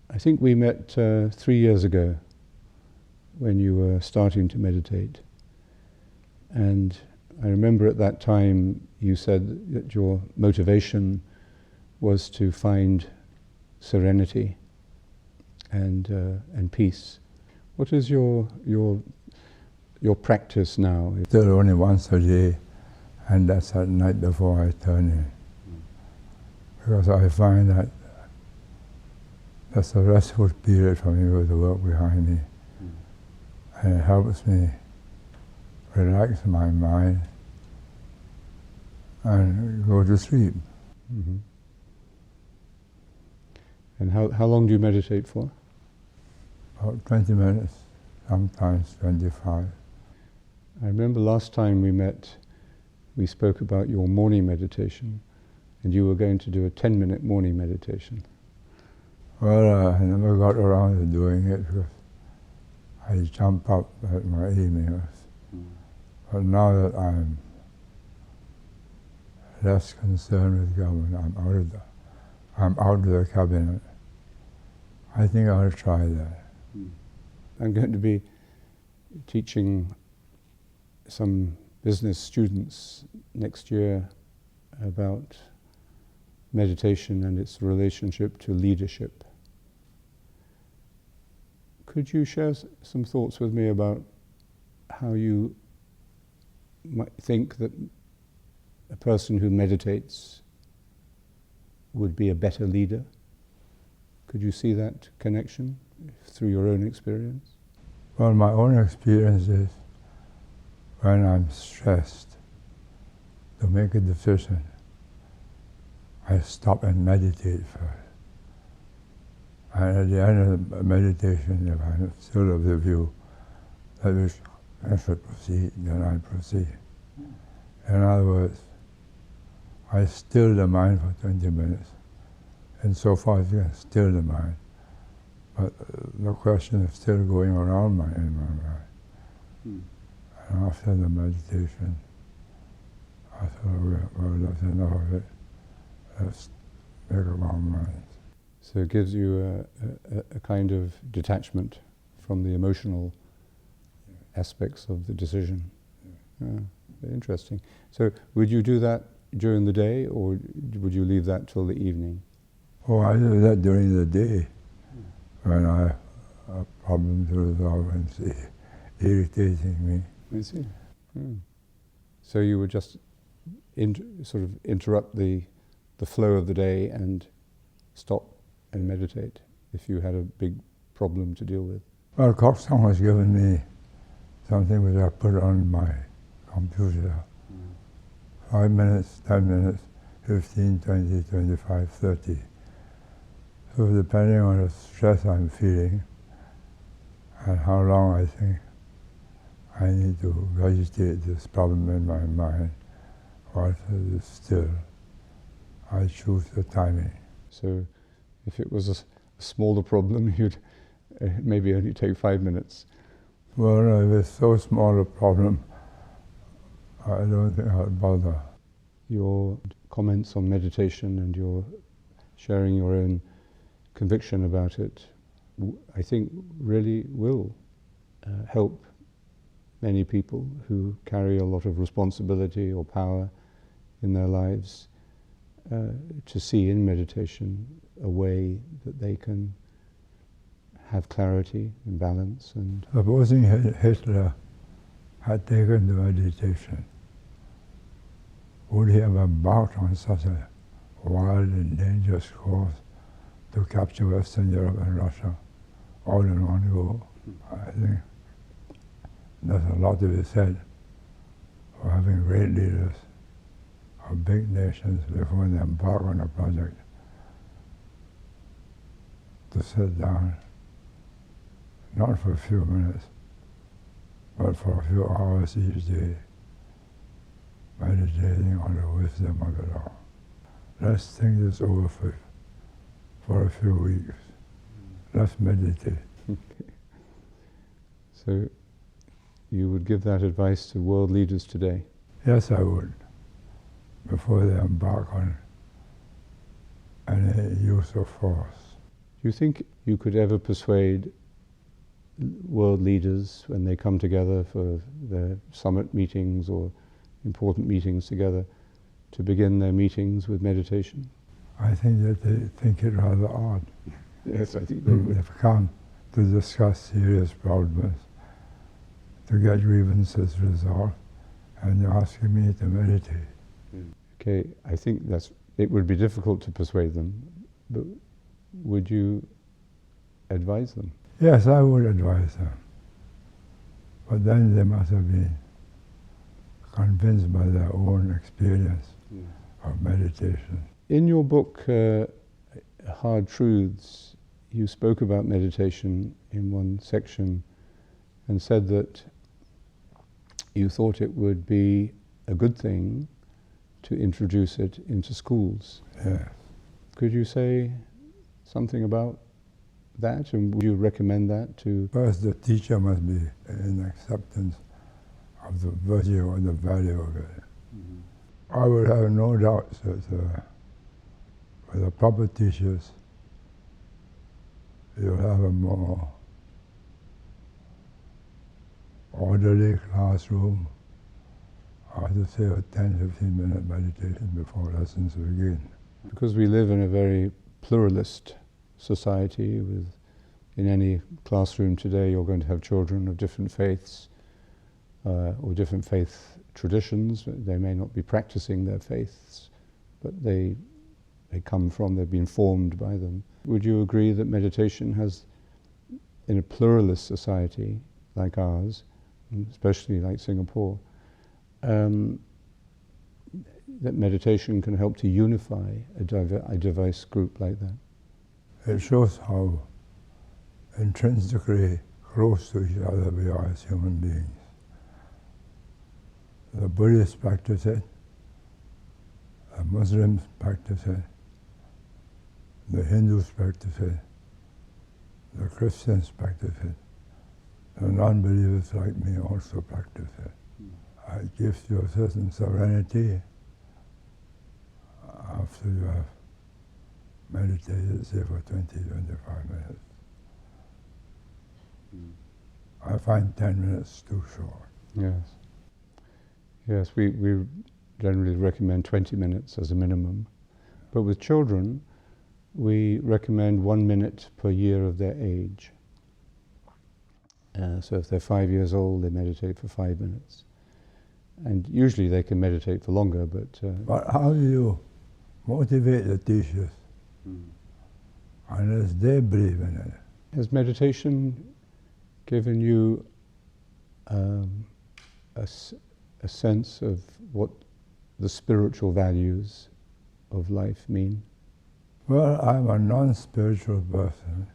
I think we met 3 years ago when you were starting to meditate. And I remember at that time you said that your motivation was to find serenity and peace. What is your practice now? Still only once a day, and that's at night before I turn in. Because I find that that's a restful period for me with the work behind me. And it helps me relax my mind and go to sleep. Mm-hmm. And how long do you meditate for? About 20 minutes, sometimes 25. I remember last time we met, we spoke about your morning meditation, and you were going to do a 10-minute morning meditation. Well, I never got around to doing it because I jump up at my emails. But now that I'm less concerned with government, I'm out of the cabinet, I think I'll try that. I'm going to be teaching some business students next year about meditation and its relationship to leadership. Could you share some thoughts with me about how you might think that a person who meditates would be a better leader? Could you see that connection through your own experience? Well, my own experience is when I'm stressed to make a decision, I stop and meditate first. And at the end of the meditation, if I'm still of the view that I should proceed, then I proceed. In other words, I still the mind for 20 minutes, and so far as you can still the mind. But the question is still going around in my mind. And after the meditation, I thought, well, that's enough of it. Let's make up our minds. So it gives you a kind of detachment from the emotional aspects of the decision. Yeah, very interesting. So would you do that during the day, or would you leave that till the evening? Oh, I do that during the day when I have a problem to resolve and it's irritating me. I see. So you would just sort of interrupt the flow of the day and stop and meditate if you had a big problem to deal with? Well, Coxon has given me something which I put on my computer. 5 minutes, 10 minutes, 15, 20, 25, 30. So depending on the stress I'm feeling and how long I think I need to vegetate this problem in my mind whilst it is still, I choose the timing. So if it was a smaller problem, you'd maybe only take 5 minutes. Well, if it's so small a problem, I don't think I'll bother. Your comments on meditation and your sharing your own conviction about it, I think really will help many people who carry a lot of responsibility or power in their lives to see in meditation a way that they can have clarity and balance. And supposing Hitler had taken to meditation, would he have embarked on such a wild and dangerous course to capture Western Europe and Russia all in one go? I think there's a lot to be said for having great leaders of big nations before they embark on a project to sit down, not for a few minutes, but for a few hours each day, meditating on the wisdom of it all. Let's think this over for a few weeks. Let's meditate. So you would give that advice to world leaders today? Yes, I would, before they embark on any use of force. you think you could ever persuade world leaders when they come together for their summit meetings or important meetings together to begin their meetings with meditation? I think that they think it rather odd. Yes, I think they would. They've come to discuss serious problems, to get grievances resolved, and you're asking me to meditate. Okay, I think it would be difficult to persuade them, but would you advise them? Yes, I would advise them. But then they must have been convinced by their own experience of meditation. In your book, Hard Truths, you spoke about meditation in one section and said that you thought it would be a good thing to introduce it into schools. Yes. Could you say something about that, and would you recommend that to? First, the teacher must be in acceptance of the virtue or the value of it. I would have no doubt that with the proper teachers, you'll have a more orderly classroom. I have to say a 10-15-minute meditation before lessons begin. Because we live in a very pluralist society, in any classroom today you're going to have children of different faiths or different faith traditions. They may not be practicing their faiths, but they've been formed by them. Would you agree that meditation has, in a pluralist society like ours, especially like Singapore, that meditation can help to unify a diverse group like that? It shows how intrinsically close to each other we are as human beings. The Buddhists practice it, the Muslims practice it, the Hindus practice it, the Christians practice it, the non-believers like me also practice it. It gives you a certain serenity after you have meditated, say, for 20-25 minutes. I find 10 minutes too short. Yes. Yes, we generally recommend 20 minutes as a minimum. But with children, we recommend 1 minute per year of their age. So if they're 5 years old, they meditate for 5 minutes. And usually they can meditate for longer, but... But how do you motivate the teachers unless they believe in it? Has meditation given you a sense of what the spiritual values of life mean? Well, I'm a non-spiritual person,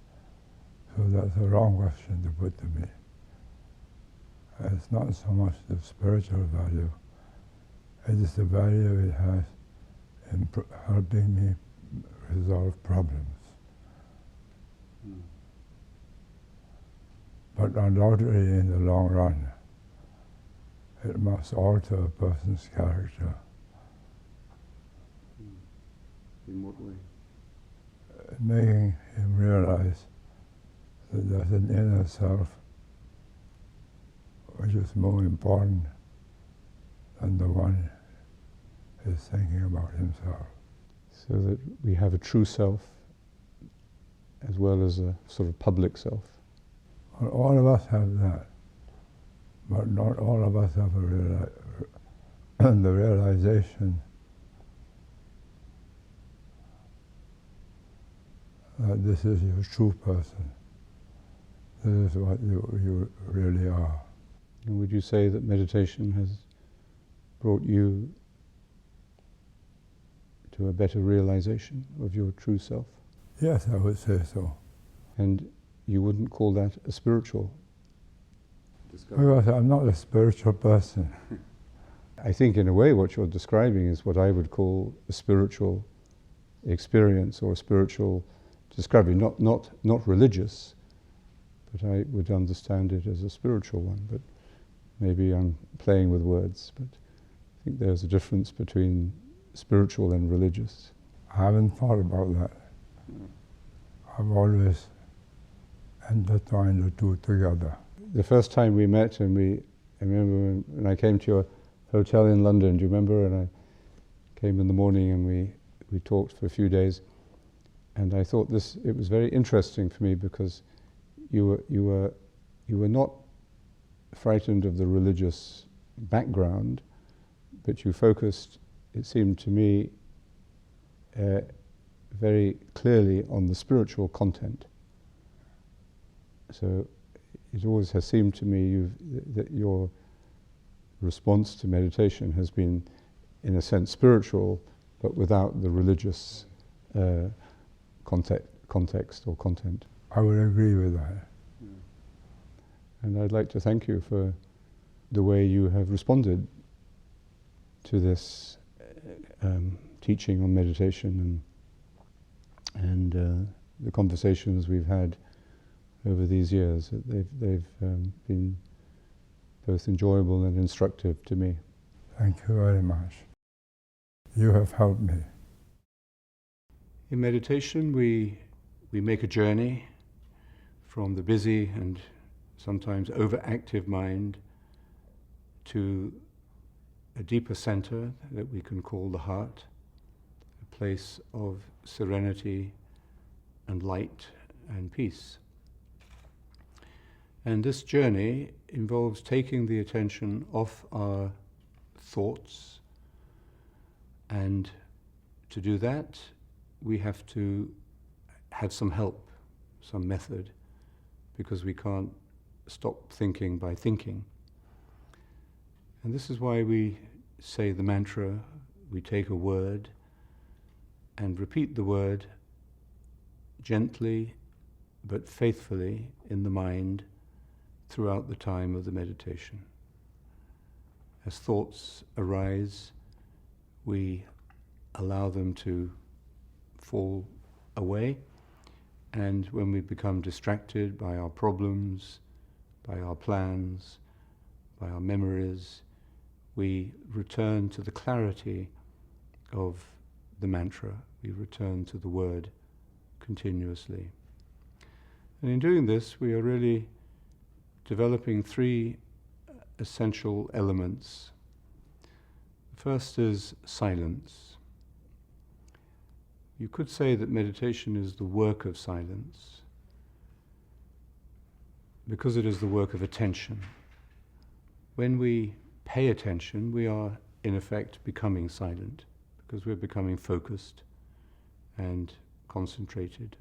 so that's a wrong question to put to me. It's not so much the spiritual value, it is the value it has in helping me resolve problems. But undoubtedly, in the long run, it must alter a person's character. In what way? Making him realize that there's an inner self which is more important than the one who is thinking about himself. So that we have a true self as well as a sort of public self. Well, all of us have that, but not all of us have the realization that this is your true person. This is what you really are. And would you say that meditation has brought you to a better realization of your true self? Yes, I would say so. And you wouldn't call that a spiritual discovery? Because I'm not a spiritual person. I think in a way what you're describing is what I would call a spiritual experience or a spiritual discovery, not religious, but I would understand it as a spiritual one. But maybe I'm playing with words, but I think there's a difference between spiritual and religious. I haven't thought about that. I've always intertwined the two together. The first time we met, and I remember when I came to your hotel in London, do you remember? And I came in the morning and we talked for a few days. And I thought it was very interesting for me because you were not frightened of the religious background, but you focused, it seemed to me, very clearly on the spiritual content. So it always has seemed to me that your response to meditation has been, in a sense, spiritual, but without the religious context or content. I would agree with that. And I'd like to thank you for the way you have responded to this teaching on meditation and the conversations we've had over these years. They've been both enjoyable and instructive to me. Thank you very much. You have helped me. In meditation, we make a journey from the busy and sometimes overactive mind to a deeper center that we can call the heart, a place of serenity and light and peace. And this journey involves taking the attention off our thoughts, and to do that we have to have some help, some method, because we can't stop thinking by thinking. And this is why we say the mantra. We take a word and repeat the word gently but faithfully in the mind throughout the time of the meditation. As thoughts arise, we allow them to fall away, and when we become distracted by our problems, by our plans, by our memories, we return to the clarity of the mantra. We return to the word continuously. And in doing this, we are really developing three essential elements. The first is silence. You could say that meditation is the work of silence, because it is the work of attention. When we pay attention, we are in effect becoming silent, because we're becoming focused and concentrated.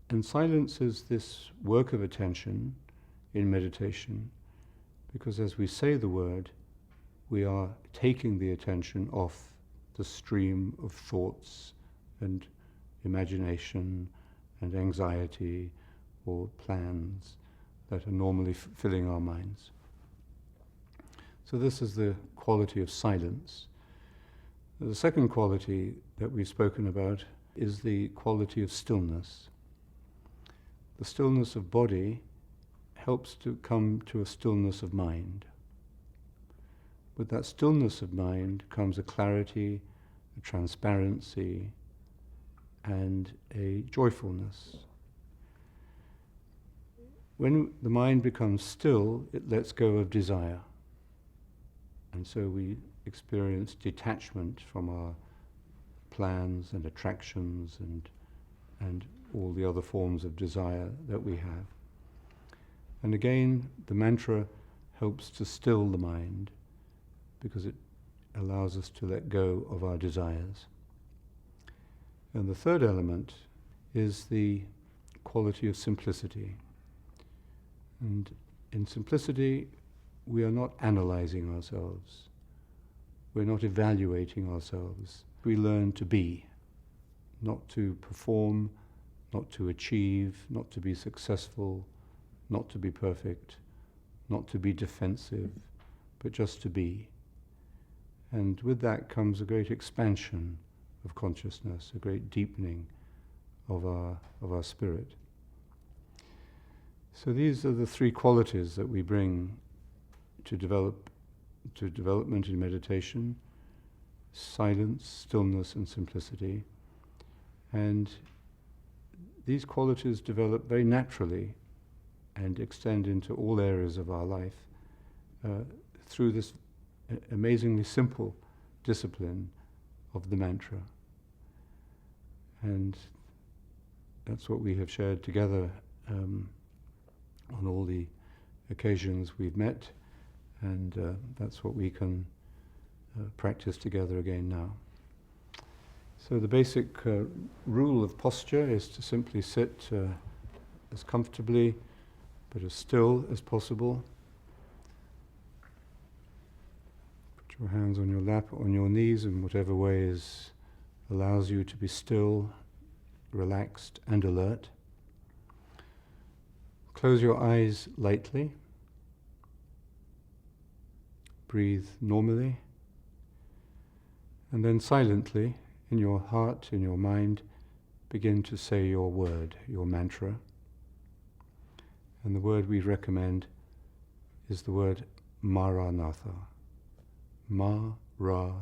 And silence is this work of attention in meditation, because as we say the word, we are taking the attention off the stream of thoughts and imagination and anxiety or plans that are normally filling our minds. So this is the quality of silence. The second quality that we've spoken about is the quality of stillness. The stillness of body helps to come to a stillness of mind. With that stillness of mind comes a clarity, a transparency, and a joyfulness. When the mind becomes still, it lets go of desire. And so we experience detachment from our plans and attractions and all the other forms of desire that we have. And again, the mantra helps to still the mind, because it allows us to let go of our desires. And the third element is the quality of simplicity. And in simplicity, we are not analyzing ourselves. We're not evaluating ourselves. We learn to be, not to perform, not to achieve, not to be successful, not to be perfect, not to be defensive, but just to be. And with that comes a great expansion of consciousness, a great deepening of our spirit. So these are the three qualities that we bring to development in meditation: silence, stillness, and simplicity. And these qualities develop very naturally and extend into all areas of our life through this amazingly simple discipline of the mantra. And that's what we have shared together on all the occasions we've met, and that's what we can practice together again now. So the basic rule of posture is to simply sit as comfortably but as still as possible. Put your hands on your lap or on your knees in whatever way allows you to be still, relaxed and alert. Close your eyes lightly. Breathe normally. And then silently, in your heart, in your mind, begin to say your word, your mantra. And the word we recommend is the word Maranatha. Ma-ra-na-tha.